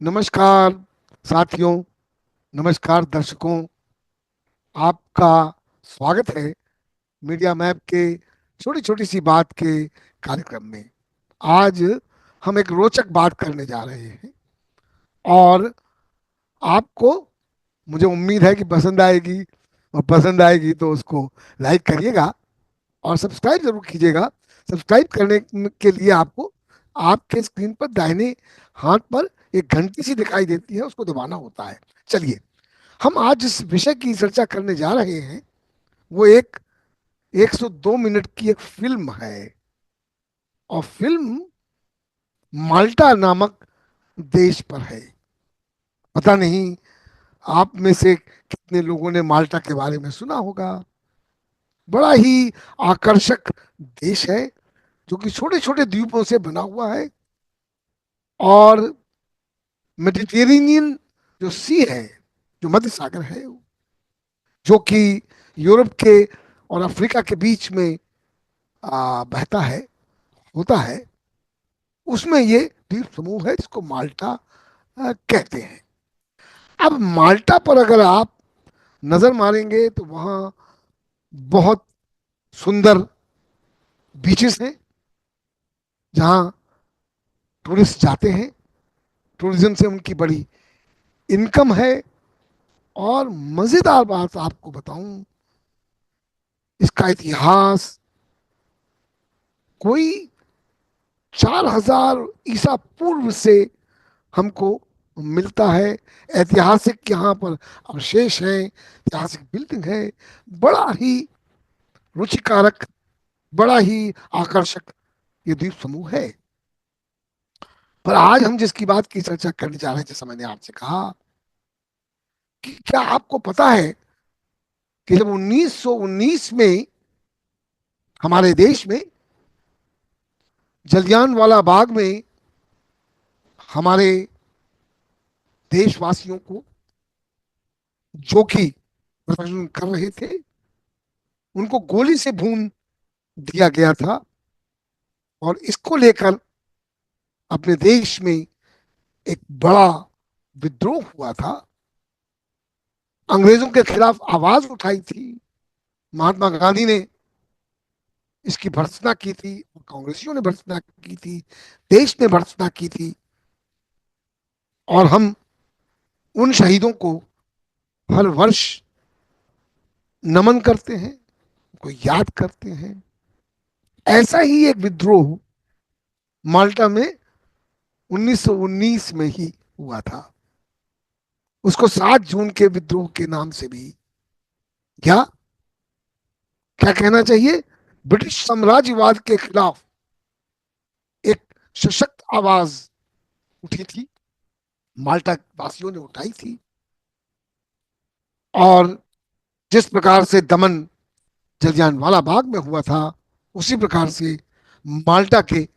नमस्कार साथियों, नमस्कार दर्शकों। आपका स्वागत है मीडिया मैप के छोटी छोटी सी बात के कार्यक्रम में। आज हम एक रोचक बात करने जा रहे हैं और आपको, मुझे उम्मीद है कि पसंद आएगी, और पसंद आएगी तो उसको लाइक करिएगा और सब्सक्राइब जरूर कीजिएगा। सब्सक्राइब करने के लिए आपको आपके स्क्रीन पर दाहिने हाथ पर एक घंटी सी दिखाई देती है, उसको दबाना होता है। चलिए, हम आज जिस विषय की चर्चा करने जा रहे हैं वो एक 102 मिनट की एक फिल्म है। और फिल्म माल्टा नामक देश पर है। पता नहीं आप में से कितने लोगों ने माल्टा के बारे में सुना होगा। बड़ा ही आकर्षक देश है जो कि छोटे छोटे द्वीपों से बना हुआ है। और मेडिटेरेनियन जो सी है, जो मध्य सागर है, जो कि यूरोप के और अफ्रीका के बीच में बहता है, होता है, उसमें ये द्वीप समूह है जिसको माल्टा कहते हैं। अब माल्टा पर अगर आप नजर मारेंगे तो वहाँ बहुत सुंदर बीचेस हैं जहाँ टूरिस्ट जाते हैं। टूरिज्म से उनकी बड़ी इनकम है। और मजेदार बात आपको बताऊं, इसका इतिहास कोई 4000 ईसा पूर्व से हमको मिलता है। ऐतिहासिक यहाँ पर अवशेष हैं, ऐतिहासिक बिल्डिंग है। बड़ा ही रुचिकारक, बड़ा ही आकर्षक ये द्वीप समूह है। पर आज हम जिसकी बात की चर्चा करने जा रहे हैं, जैसा मैंने आपसे कहा, कि क्या आपको पता है कि जब 1919 में हमारे देश में जलियांवाला बाग में हमारे देशवासियों को, जो कि प्रदर्शन कर रहे थे, उनको गोली से भून दिया गया था। और इसको लेकर अपने देश में एक बड़ा विद्रोह हुआ था। अंग्रेजों के खिलाफ आवाज उठाई थी। महात्मा गांधी ने इसकी भर्त्सना की थी, कांग्रेसियों ने भर्त्सना की थी, देश ने भर्त्सना की थी। और हम उन शहीदों को हर वर्ष नमन करते हैं, उनको याद करते हैं। ऐसा ही एक विद्रोह माल्टा में 1919 में ही हुआ था। उसको 7 जून के विद्रोह के नाम से भी, क्या क्या कहना चाहिए, ब्रिटिश साम्राज्यवाद के खिलाफ एक सशक्त आवाज उठी थी, माल्टा वासियों ने उठाई थी। और जिस प्रकार से दमन जलियांवाला बाग में हुआ था, उसी प्रकार से माल्टा के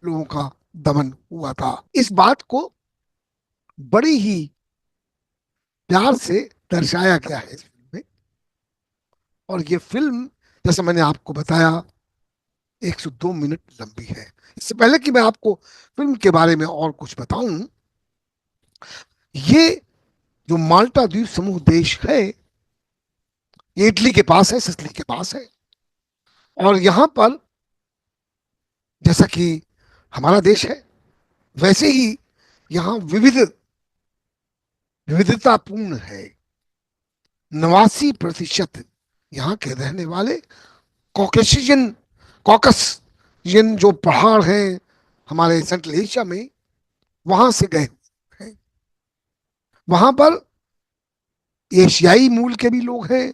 लोगों का दमन हुआ था। इस बात को बड़ी ही प्यार से दर्शाया गया है इस फिल्म में। और ये फिल्म, जैसे मैंने आपको बताया, 102 मिनट लंबी है। इससे पहले कि मैं आपको फिल्म के बारे में और कुछ बताऊं, ये जो माल्टा द्वीप समूह देश है, ये इटली के पास है, सिसिली के पास है। और यहाँ पर, जैसा कि हमारा देश है, वैसे ही यहाँ विविधतापूर्ण है। 89% यहाँ के रहने वाले कॉकेशियन, कॉकसियन जो पहाड़ हैं हमारे सेंट्रल एशिया में, वहां से गए हैं। वहां पर एशियाई मूल के भी लोग हैं,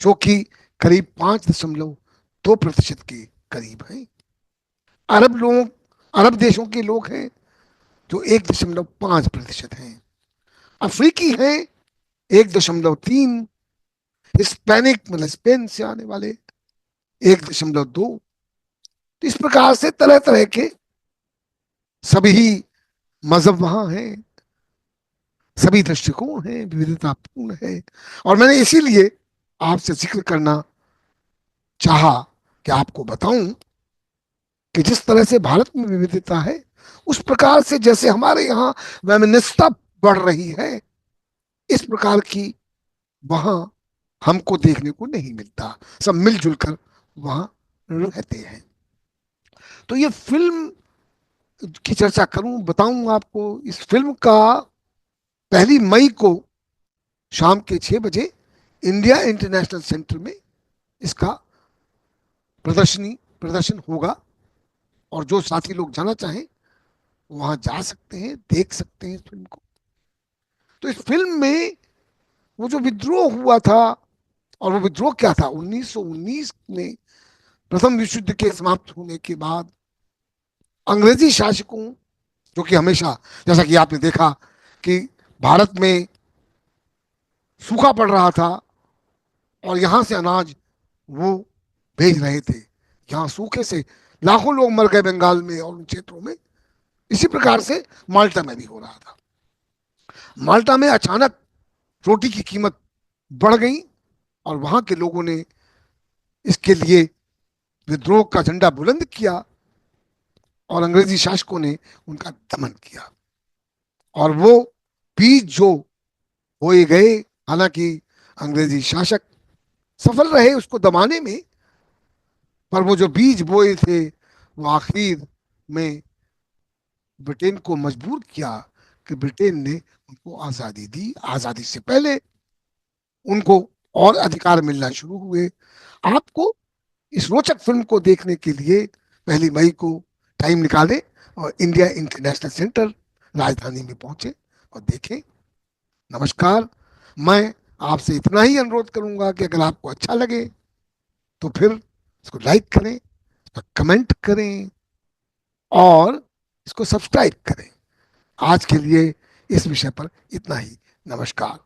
जो कि करीब 5.2% के करीब हैं। अरब लोग, अरब देशों के लोग हैं जो 1.5% हैं। अफ्रीकी हैं 1.3। हिस्पैनिक मतलब स्पेन से आने वाले 1.2। तो इस प्रकार से तरह तरह के सभी मजहब वहां हैं, सभी दृष्टिकोण हैं, विविधतापूर्ण है। और मैंने इसीलिए आपसे जिक्र करना चाहा कि आपको बताऊं कि जिस तरह से भारत में विविधता है, उस प्रकार से जैसे हमारे यहाँ वैमनस्यता बढ़ रही है, इस प्रकार की वहां हमको देखने को नहीं मिलता। सब मिलजुल कर वहां रहते हैं। तो ये फिल्म की चर्चा करूं, बताऊं आपको, इस फिल्म का 1 मई को शाम के 6 बजे इंडिया इंटरनेशनल सेंटर में इसका प्रदर्शन होगा। और जो साथी लोग जाना चाहें वहां जा सकते हैं, देख सकते हैं इस फिल्म को। तो इस फिल्म में वो जो विद्रोह हुआ था, और वो विद्रोह क्या था, 1919 में प्रथम विश्व युद्ध के समाप्त होने के बाद अंग्रेजी शासकों, जो कि हमेशा, जैसा कि आपने देखा कि भारत में सूखा पड़ रहा था और यहां से अनाज वो भेज रहे थे, यहाँ सूखे से लाखों लोग मर गए बंगाल में और उन क्षेत्रों में। इसी प्रकार से माल्टा में भी हो रहा था। माल्टा में अचानक रोटी की कीमत बढ़ गई और वहां के लोगों ने इसके लिए विद्रोह का झंडा बुलंद किया और अंग्रेजी शासकों ने उनका दमन किया। और वो बीज जो बोए गए, हालांकि अंग्रेजी शासक सफल रहे उसको दबाने में, पर वो जो बीज बोए थे वो आखिर में ब्रिटेन को मजबूर किया कि ब्रिटेन ने उनको आजादी दी। आजादी से पहले उनको और अधिकार मिलना शुरू हुए। आपको इस रोचक फिल्म को देखने के लिए 1 मई को टाइम निकालें और इंडिया इंटरनेशनल सेंटर राजधानी में पहुंचे और देखें। नमस्कार। मैं आपसे इतना ही अनुरोध करूंगा कि अगर आपको अच्छा लगे तो फिर इसको लाइक करें, कमेंट करें और इसको सब्सक्राइब करें। आज के लिए इस विषय पर इतना ही। नमस्कार।